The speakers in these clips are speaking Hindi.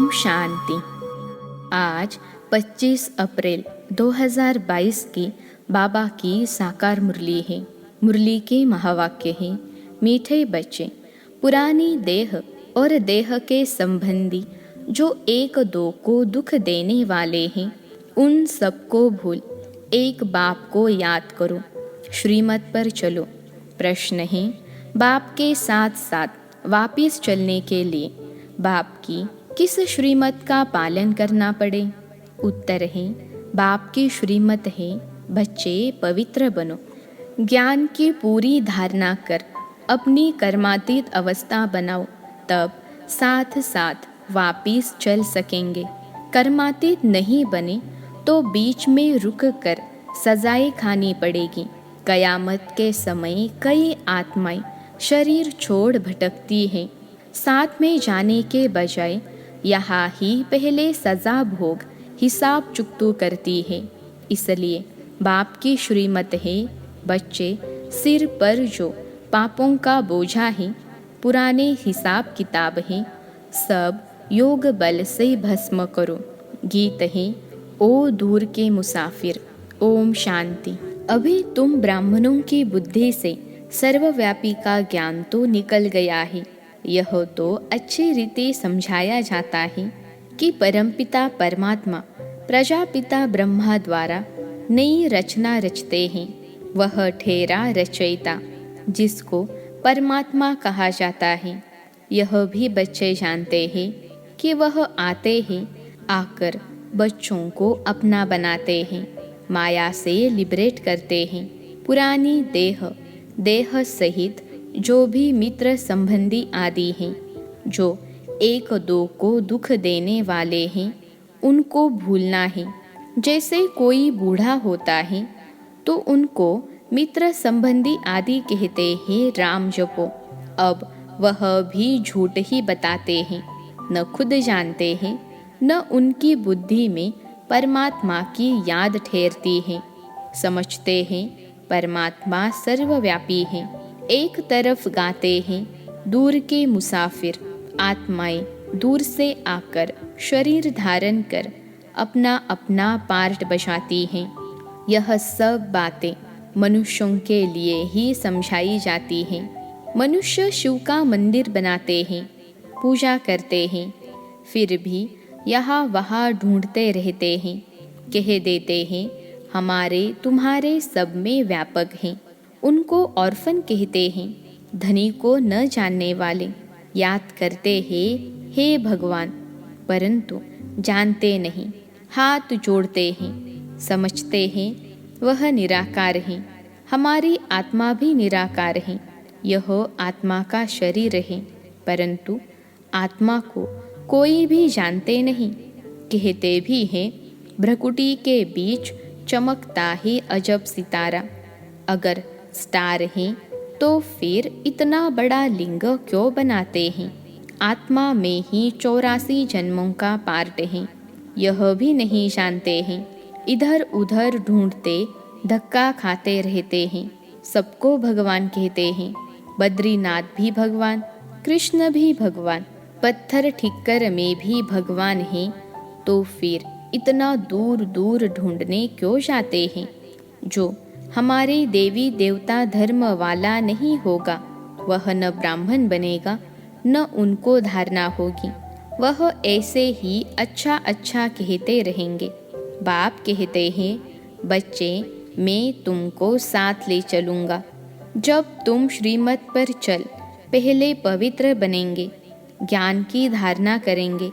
ओम शांति। आज 25 अप्रैल 2022 की बाबा की साकार मुरली है। मुरली के महावाक्य हैं, मीठे बच्चे, पुरानी देह और देह के संबंधी जो एक दो को दुख देने वाले हैं, उन सबको भूल एक बाप को याद करो, श्रीमत पर चलो। प्रश्न है, बाप के साथ साथ वापिस चलने के लिए बाप की किस श्रीमत का पालन करना पड़े? उत्तर है, बाप की श्रीमत है, बच्चे पवित्र बनो, ज्ञान की पूरी धारणा कर अपनी कर्मातीत अवस्था बनाओ, तब साथ साथ वापिस चल सकेंगे। कर्मातीत नहीं बने तो बीच में रुक कर सजाएं खानी पड़ेगी। कयामत के समय कई आत्माएं शरीर छोड़ भटकती हैं। साथ में जाने के बजाय यहाँ ही पहले सजा भोग हिसाब चुकतो करती है। इसलिए बाप की श्रीमत है, बच्चे, सिर पर जो पापों का बोझा है, पुराने हिसाब किताब है, सब योग बल से भस्म करो। गीत है, ओ दूर के मुसाफिर, ओम शांति। अभी तुम ब्राह्मणों की बुद्धि से सर्वव्यापी का ज्ञान तो निकल गया है। यह तो अच्छी रीति समझाया जाता है कि परमपिता परमात्मा प्रजापिता ब्रह्मा द्वारा नई रचना रचते हैं। वह ठेरा रचयिता जिसको परमात्मा कहा जाता है, यह भी बच्चे जानते हैं कि वह आते हैं, आकर बच्चों को अपना बनाते हैं, माया से लिबरेट करते हैं। पुरानी देह सहित जो भी मित्र संबंधी आदि हैं, जो एक दो को दुख देने वाले हैं, उनको भूलना है। जैसे कोई बूढ़ा होता है तो उनको मित्र संबंधी आदि कहते हैं, राम जपो। अब वह भी झूठ ही बताते हैं, न खुद जानते हैं, न उनकी बुद्धि में परमात्मा की याद ठहरती है। समझते हैं परमात्मा सर्वव्यापी है। एक तरफ गाते हैं, दूर के मुसाफिर आत्माएं दूर से आकर शरीर धारण कर अपना अपना पार्ट बजाती हैं। यह सब बातें मनुष्यों के लिए ही समझाई जाती हैं। मनुष्य शिव का मंदिर बनाते हैं, पूजा करते हैं, फिर भी यहाँ वहाँ ढूंढते रहते हैं। कह देते हैं हमारे तुम्हारे सब में व्यापक हैं। उनको ऑर्फन कहते हैं, धनी को न जानने वाले। याद करते हैं हे भगवान, परंतु जानते नहीं। हाथ जोड़ते हैं, समझते हैं वह निराकार है। हमारी आत्मा भी निराकार है। यह आत्मा का शरीर है, परंतु आत्मा को कोई भी जानते नहीं। कहते भी हैं भ्रकुटी के बीच चमकता है अजब सितारा। अगर स्टार है तो फिर इतना बड़ा लिंग क्यों बनाते हैं? आत्मा में ही 84 जन्मों का पार्ट है, यह भी नहीं जानते हैं। इधर उधर ढूंढते धक्का खाते रहते हैं। सबको भगवान कहते हैं, बद्रीनाथ भी भगवान, कृष्ण भी भगवान, पत्थर ठिक्कर में भी भगवान है। तो फिर इतना दूर दूर ढूंढने क्यों जाते हैं? जो हमारे देवी देवता धर्म वाला नहीं होगा, वह न ब्राह्मण बनेगा, न उनको धारणा होगी। वह ऐसे ही अच्छा अच्छा कहते रहेंगे। बाप कहते हैं, बच्चे, मैं तुमको साथ ले चलूँगा। जब तुम श्रीमत पर चल पहले पवित्र बनेंगे, ज्ञान की धारणा करेंगे,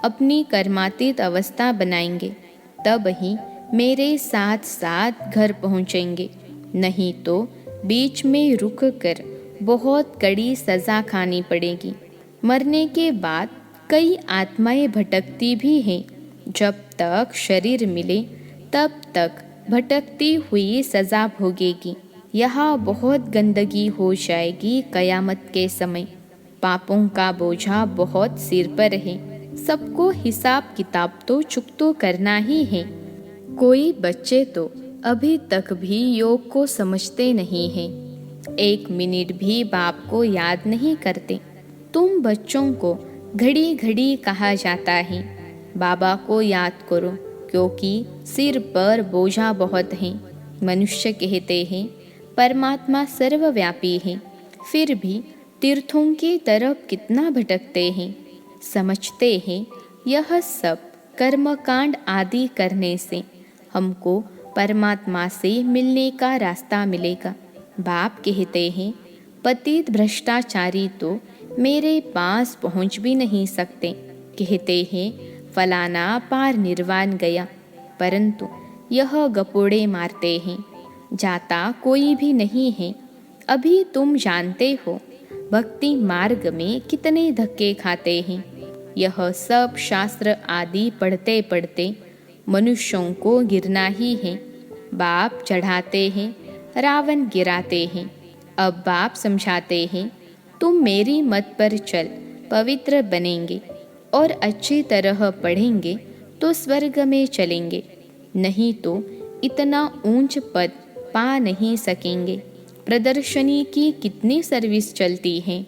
अपनी कर्मातीत अवस्था बनाएंगे, तब ही मेरे साथ साथ घर पहुँचेंगे। नहीं तो बीच में रुक कर बहुत कड़ी सज़ा खानी पड़ेगी। मरने के बाद कई आत्माएं भटकती भी हैं। जब तक शरीर मिले तब तक भटकती हुई सज़ा भोगेगी। यहाँ बहुत गंदगी हो जाएगी कयामत के समय। पापों का बोझा बहुत सिर पर है। सबको हिसाब किताब तो चुकतो करना ही है। कोई बच्चे तो अभी तक भी योग को समझते नहीं हैं। 1 मिनट भी बाप को याद नहीं करते। तुम बच्चों को घड़ी घड़ी कहा जाता है बाबा को याद करो क्योंकि सिर पर बोझा बहुत है। मनुष्य कहते हैं परमात्मा सर्वव्यापी है, फिर भी तीर्थों की तरफ कितना भटकते हैं। समझते हैं यह सब कर्मकांड आदि करने से हमको परमात्मा से मिलने का रास्ता मिलेगा। बाप कहते हैं पतित भ्रष्टाचारी तो मेरे पास पहुंच भी नहीं सकते। कहते हैं फलाना पार निर्वाण गया, परंतु यह गपोड़े मारते हैं, जाता कोई भी नहीं है। अभी तुम जानते हो भक्ति मार्ग में कितने धक्के खाते हैं। यह सब शास्त्र आदि पढ़ते पढ़ते मनुष्यों को गिरना ही है। बाप चढ़ाते हैं, रावण गिराते हैं। अब बाप समझाते हैं तुम मेरी मत पर चल, पवित्र बनेंगे और अच्छी तरह पढ़ेंगे तो स्वर्ग में चलेंगे, नहीं तो इतना ऊंच पद पा नहीं सकेंगे। प्रदर्शनी की कितनी सर्विस चलती है,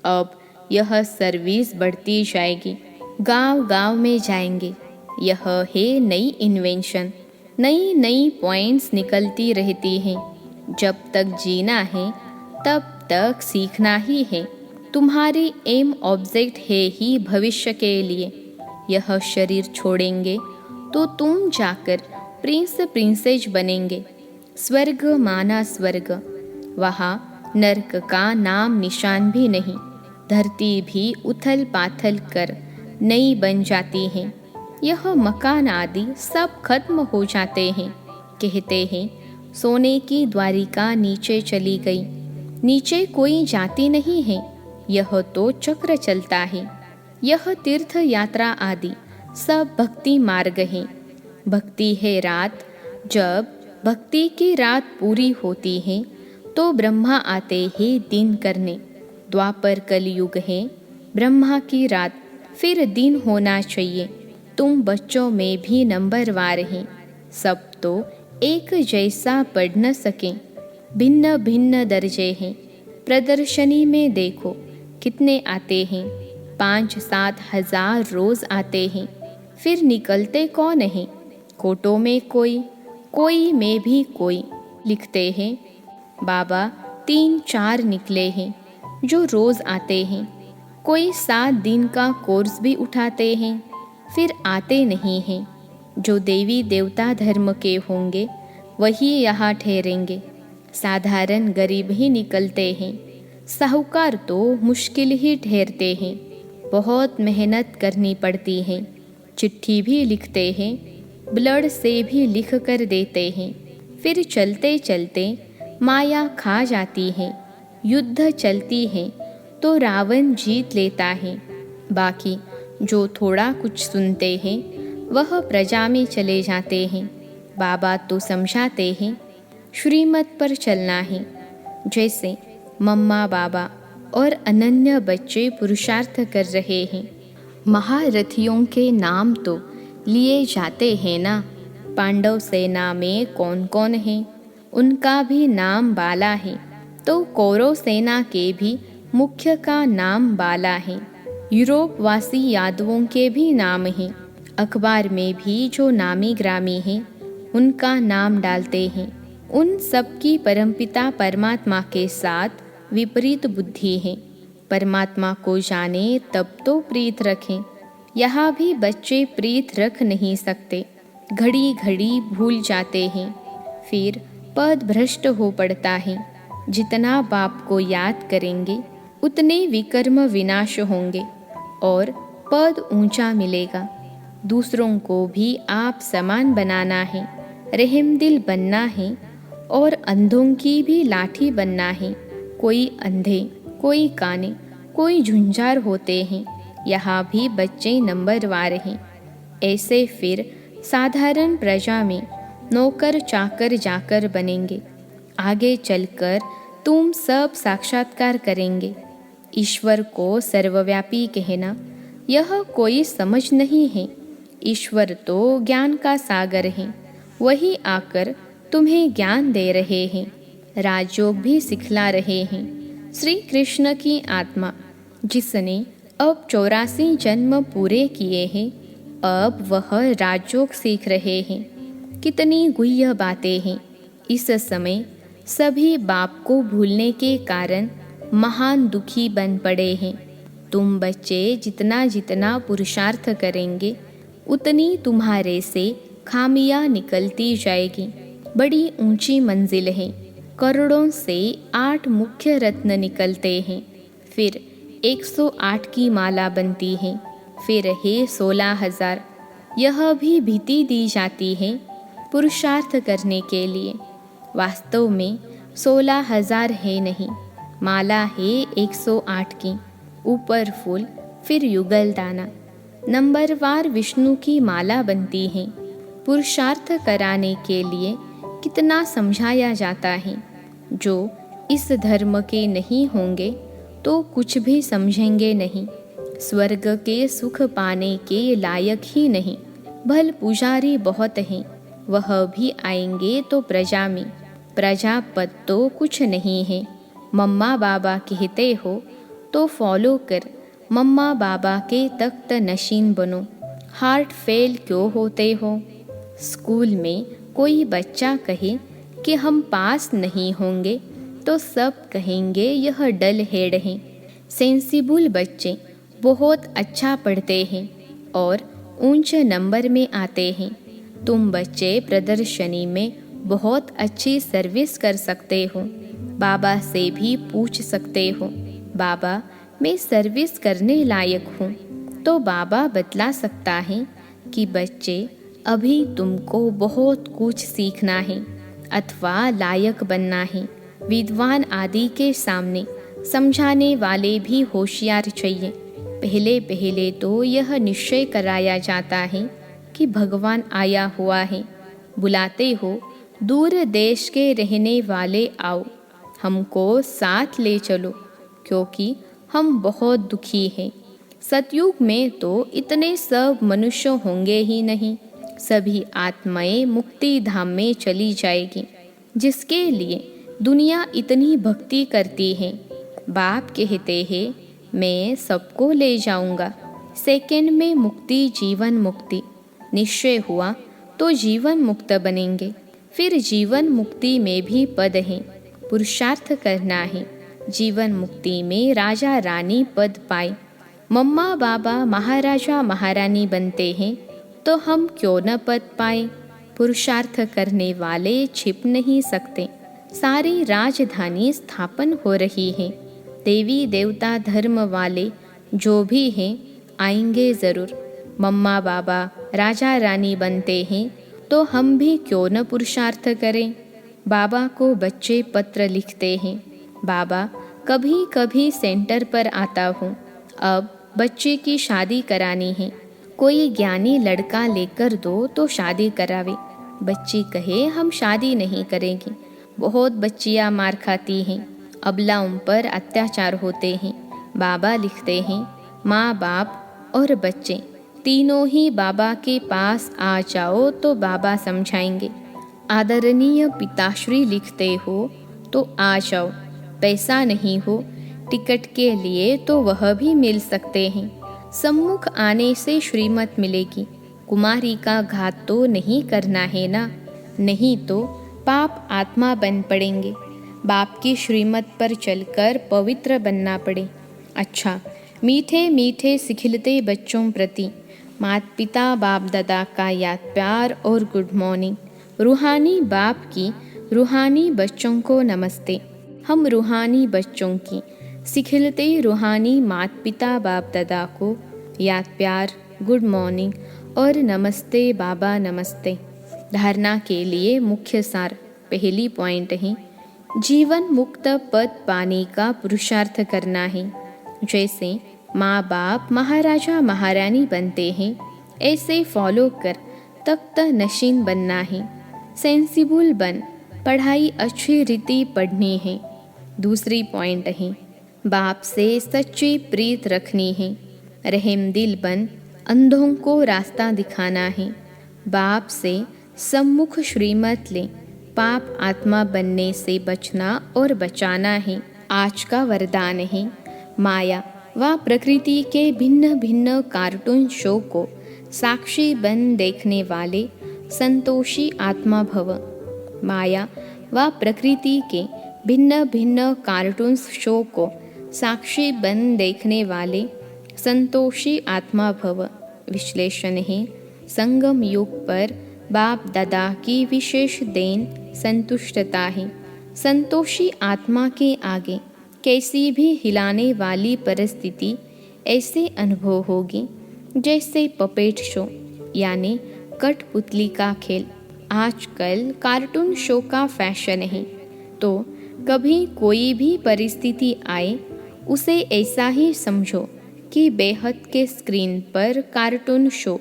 अब यह सर्विस बढ़ती जाएगी। गांव गांव में जाएंगे। यह है नई इन्वेंशन, नई नई पॉइंट्स निकलती रहती हैं। जब तक जीना है तब तक सीखना ही है। तुम्हारी एम ऑब्जेक्ट है ही भविष्य के लिए। यह शरीर छोड़ेंगे तो तुम जाकर प्रिंस प्रिंसेस बनेंगे। स्वर्ग माना स्वर्ग, वहाँ नरक का नाम निशान भी नहीं। धरती भी उथल पाथल कर नई बन जाती है। यह मकान आदि सब खत्म हो जाते हैं। कहते हैं सोने की द्वारिका नीचे चली गई। नीचे कोई जाती नहीं है, यह तो चक्र चलता है। यह तीर्थ यात्रा आदि सब भक्ति मार्ग है। भक्ति है रात, जब भक्ति की रात पूरी होती है तो ब्रह्मा आते हैं दिन करने। द्वापर कलयुग है, ब्रह्मा की रात, फिर दिन होना चाहिए। तुम बच्चों में भी नंबरवार हैं। सब तो एक जैसा पढ़ न सकें, भिन्न भिन्न दर्जे हैं। प्रदर्शनी में देखो कितने आते हैं, 5-7 हजार रोज आते हैं, फिर निकलते कौन हैं? कोटों में कोई, कोई में भी कोई। लिखते हैं बाबा 3-4 निकले हैं जो रोज आते हैं। कोई 7 दिन का कोर्स भी उठाते हैं, फिर आते नहीं हैं। जो देवी देवता धर्म के होंगे वही यहाँ ठहरेंगे। साधारण गरीब ही निकलते हैं। साहूकार तो मुश्किल ही ठहरते हैं। बहुत मेहनत करनी पड़ती है। चिट्ठी भी लिखते हैं, ब्लड से भी लिख कर देते हैं। फिर चलते चलते माया खा जाती है। युद्ध चलती है तो रावण जीत लेता है। बाकी जो थोड़ा कुछ सुनते हैं वह प्रजा में चले जाते हैं। बाबा तो समझाते हैं श्रीमत पर चलना है। जैसे मम्मा बाबा और अनन्य बच्चे पुरुषार्थ कर रहे हैं। महारथियों के नाम तो लिए जाते हैं ना। पांडव सेना में कौन कौन है उनका भी नाम बाला है, तो कौरव सेना के भी मुख्य का नाम बाला है। यूरोप वासी यादवों के भी नाम हैं। अखबार में भी जो नामी ग्रामी हैं उनका नाम डालते हैं। उन सब की परमपिता परमात्मा के साथ विपरीत बुद्धि है। परमात्मा को जाने तब तो प्रीत रखें। यहाँ भी बच्चे प्रीत रख नहीं सकते, घड़ी घड़ी भूल जाते हैं, फिर पद भ्रष्ट हो पड़ता है। जितना बाप को याद करेंगे उतने विकर्म विनाश होंगे और पद ऊंचा मिलेगा। दूसरों को भी आप समान बनाना है, रहमदिल बनना है और अंधों की भी लाठी बनना है। कोई अंधे, कोई काने, कोई झुंझार होते हैं। यहाँ भी बच्चे नंबरवार हैं। ऐसे फिर साधारण प्रजा में नौकर चाकर जाकर बनेंगे। आगे चलकर तुम सब साक्षात्कार करेंगे। ईश्वर को सर्वव्यापी कहना यह कोई समझ नहीं है। ईश्वर तो ज्ञान का सागर है, वही आकर तुम्हें ज्ञान दे रहे हैं, राजयोग भी सिखला रहे हैं। श्री कृष्ण की आत्मा जिसने अब 84 जन्म पूरे किए हैं, अब वह राजयोग सीख रहे हैं। कितनी गुह्य बातें हैं। इस समय सभी बाप को भूलने के कारण महान दुखी बन पड़े हैं। तुम बच्चे जितना जितना पुरुषार्थ करेंगे उतनी तुम्हारे से खामियां निकलती जाएगी। बड़ी ऊंची मंजिल है। करोड़ों से 8 मुख्य रत्न निकलते हैं, फिर 108 की माला बनती है, फिर है 16,000। यह भी भीति दी जाती है पुरुषार्थ करने के लिए। वास्तव में 16,000 है नहीं, माला है 108 की। ऊपर फूल, फिर युगल दाना। नंबरवार विष्णु की माला बनती है। पुरुषार्थ कराने के लिए कितना समझाया जाता है। जो इस धर्म के नहीं होंगे तो कुछ भी समझेंगे नहीं। स्वर्ग के सुख पाने के लायक ही नहीं। भल पुजारी बहुत हैं, वह भी आएंगे तो प्रजा में। प्रजापद तो कुछ नहीं है। मम्मा बाबा कहते हो तो फॉलो कर। मम्मा बाबा के तख्त नशीन बनो। हार्ट फेल क्यों होते हो? स्कूल में कोई बच्चा कहे कि हम पास नहीं होंगे तो सब कहेंगे यह डल हेड है। सेंसिबल बच्चे बहुत अच्छा पढ़ते हैं और ऊंचे नंबर में आते हैं। तुम बच्चे प्रदर्शनी में बहुत अच्छी सर्विस कर सकते हो। बाबा से भी पूछ सकते हो, बाबा मैं सर्विस करने लायक हूँ। तो बाबा बतला सकता है कि बच्चे अभी तुमको बहुत कुछ सीखना है अथवा लायक बनना है। विद्वान आदि के सामने समझाने वाले भी होशियार चाहिए। पहले पहले तो यह निश्चय कराया जाता है कि भगवान आया हुआ है। बुलाते हो, दूर देश के रहने वाले आओ, हमको साथ ले चलो, क्योंकि हम बहुत दुखी हैं। सतयुग में तो इतने सब मनुष्य होंगे ही नहीं। सभी आत्माएं मुक्ति धाम में चली जाएगी, जिसके लिए दुनिया इतनी भक्ति करती है। बाप कहते हैं मैं सबको ले जाऊंगा। सेकंड में मुक्ति, जीवन मुक्ति निश्चय हुआ तो जीवन मुक्त बनेंगे। फिर जीवन मुक्ति में भी पद है, पुरुषार्थ करना है। जीवन मुक्ति में राजा रानी पद पाए। मम्मा बाबा महाराजा महारानी बनते हैं तो हम क्यों न पद पाए? पुरुषार्थ करने वाले छिप नहीं सकते। सारी राजधानी स्थापन हो रही है। देवी देवता धर्म वाले जो भी हैं आएंगे ज़रूर। मम्मा बाबा राजा रानी बनते हैं तो हम भी क्यों न पुरुषार्थ करें? बाबा को बच्चे पत्र लिखते हैं, बाबा कभी कभी सेंटर पर आता हूँ, अब बच्चे की शादी करानी है। कोई ज्ञानी लड़का लेकर दो तो शादी करावे। बच्ची कहे हम शादी नहीं करेंगे, बहुत बच्चियाँ मार खाती हैं, अबलाओं पर अत्याचार होते हैं। बाबा लिखते हैं माँ बाप और बच्चे तीनों ही बाबा के पास आ जाओ तो बाबा समझाएंगे। आदरणीय पिताश्री लिखते हो तो आ जाओ। पैसा नहीं हो टिकट के लिए तो वह भी मिल सकते हैं। सम्मुख आने से श्रीमत मिलेगी। कुमारी का घात तो नहीं करना है ना, नहीं तो पाप आत्मा बन पड़ेंगे। बाप की श्रीमत पर चलकर पवित्र बनना पड़े। अच्छा, मीठे मीठे सिखिलते बच्चों प्रति माता पिता बाप दादा का याद प्यार और गुड मॉर्निंग। रूहानी बाप की रूहानी बच्चों को नमस्ते। हम रूहानी बच्चों की सिखिलते रूहानी माता पिता बाप दादा को याद प्यार, गुड मॉर्निंग और नमस्ते बाबा नमस्ते। धारणा के लिए मुख्य सार। पहली पॉइंट है जीवन मुक्त पद पाने का पुरुषार्थ करना है। जैसे माँ बाप महाराजा महारानी बनते हैं ऐसे फॉलो कर तख्त नशीन बनना है। सेंसिबल बन, पढ़ाई अच्छी रीति पढ़नी है। दूसरी पॉइंट है बाप से सच्ची प्रीत रखनी है। रहम दिल बन, अंधों को रास्ता दिखाना है। बाप से सम्मुख श्रीमत ले, पाप आत्मा बनने से बचना और बचाना है। आज का वरदान है माया व प्रकृति के भिन्न भिन्न कार्टून शो को साक्षी बन देखने वाले संतोषी आत्मा भव। माया व प्रकृति के भिन्न भिन्न कार्टून शो को साक्षी बन देखने वाले संतोषी आत्मा भव। विश्लेषण है, संगम युग पर बाप दादा की विशेष देन संतुष्टता है। संतोषी आत्मा के आगे कैसी भी हिलाने वाली परिस्थिति ऐसे अनुभव होगी जैसे पपेट शो यानी कठपुतली का खेल। आजकल कार्टून शो का फैशन है, तो कभी कोई भी परिस्थिति आए उसे ऐसा ही समझो कि बेहद के स्क्रीन पर कार्टून शो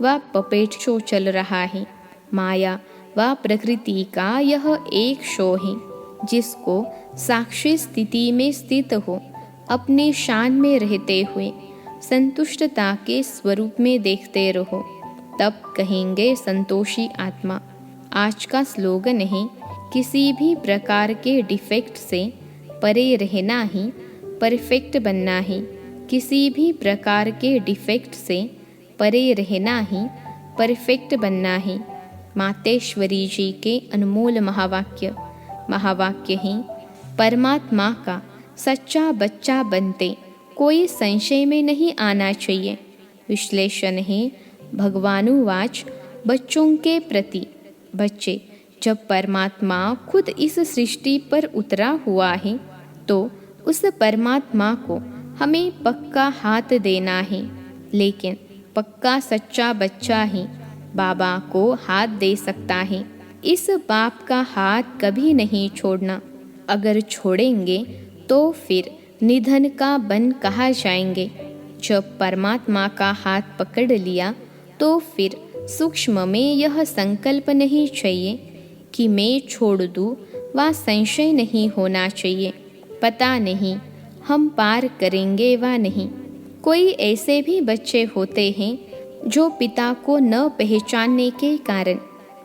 व पपेट शो चल रहा है। माया व प्रकृति का यह एक शो है जिसको साक्षी स्थिति में स्थित हो अपने शान में रहते हुए संतुष्टता के स्वरूप में देखते रहो, तब कहेंगे संतोषी आत्मा। आज का स्लोगन है, किसी भी प्रकार के डिफेक्ट से परे रहना ही परफेक्ट बनना है। किसी भी प्रकार के डिफेक्ट से परे रहना ही परफेक्ट बनना है। मातेश्वरी जी के अनमोल महावाक्य हैं, परमात्मा का सच्चा बच्चा बनते कोई संशय में नहीं आना चाहिए। विश्लेषण है, भगवानुवाच बच्चों के प्रति। बच्चे, जब परमात्मा खुद इस सृष्टि पर उतरा हुआ है तो उस परमात्मा को हमें पक्का हाथ देना है, लेकिन पक्का सच्चा बच्चा ही बाबा को हाथ दे सकता है। इस बाप का हाथ कभी नहीं छोड़ना। अगर छोड़ेंगे तो फिर निधन का बन कहा जाएंगे। जब परमात्मा का हाथ पकड़ लिया तो फिर सूक्ष्म में यह संकल्प नहीं चाहिए कि मैं छोड़ दूँ, व संशय नहीं होना चाहिए पता नहीं हम पार करेंगे व नहीं। कोई ऐसे भी बच्चे होते हैं जो पिता को न पहचानने के कारण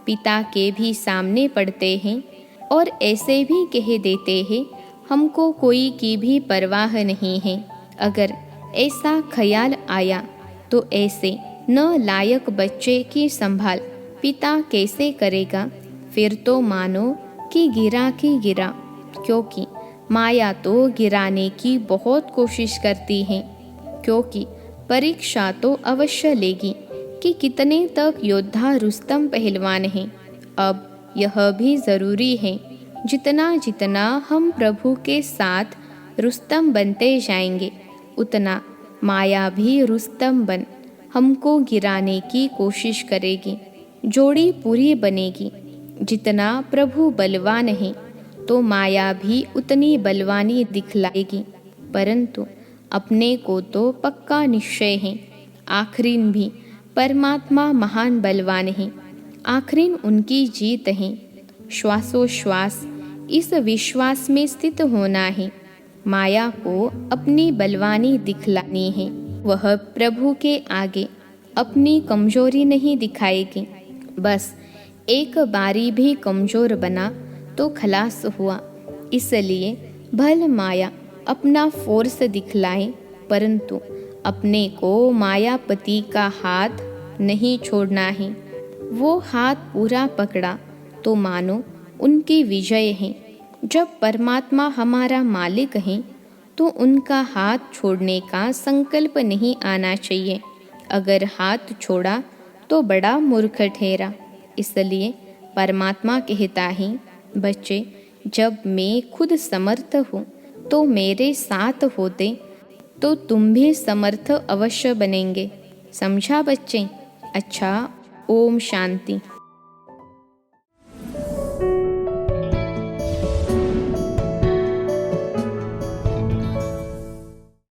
पिता के भी सामने पड़ते हैं और ऐसे भी कह देते हैं हमको कोई की भी परवाह नहीं है। अगर ऐसा ख्याल आया तो ऐसे न लायक बच्चे की संभाल पिता कैसे करेगा? फिर तो मानो कि गिरा की गिरा, क्योंकि माया तो गिराने की बहुत कोशिश करती है, क्योंकि परीक्षा तो अवश्य लेगी कि कितने तक योद्धा रुस्तम पहलवान हैं। अब यह भी ज़रूरी है, जितना जितना हम प्रभु के साथ रुस्तम बनते जाएंगे उतना माया भी रुस्तम बन हमको गिराने की कोशिश करेगी। जोड़ी पूरी बनेगी। जितना प्रभु बलवान है तो माया भी उतनी बलवानी दिखलाएगी, परंतु अपने को तो पक्का निश्चय है आखिरीन भी परमात्मा महान बलवान है। आखिरीन उनकी जीत है। श्वासोश्वास इस विश्वास में स्थित होना है। माया को अपनी बलवानी दिखलानी है। वह प्रभु के आगे अपनी कमजोरी नहीं दिखाएगी। बस एक बारी भी कमजोर बना तो खलास हुआ। इसलिए भल माया अपना फोर्स दिखलाए, परंतु अपने को मायापति का हाथ नहीं छोड़ना है। वो हाथ पूरा पकड़ा तो मानो उनकी विजय है। जब परमात्मा हमारा मालिक है तो उनका हाथ छोड़ने का संकल्प नहीं आना चाहिए। अगर हाथ छोड़ा तो बड़ा मूर्ख ठहरा। इसलिए परमात्मा कहता है, बच्चे, जब मैं खुद समर्थ हूँ तो मेरे साथ होते तो तुम भी समर्थ अवश्य बनेंगे। समझा बच्चे? अच्छा, ओम शांति।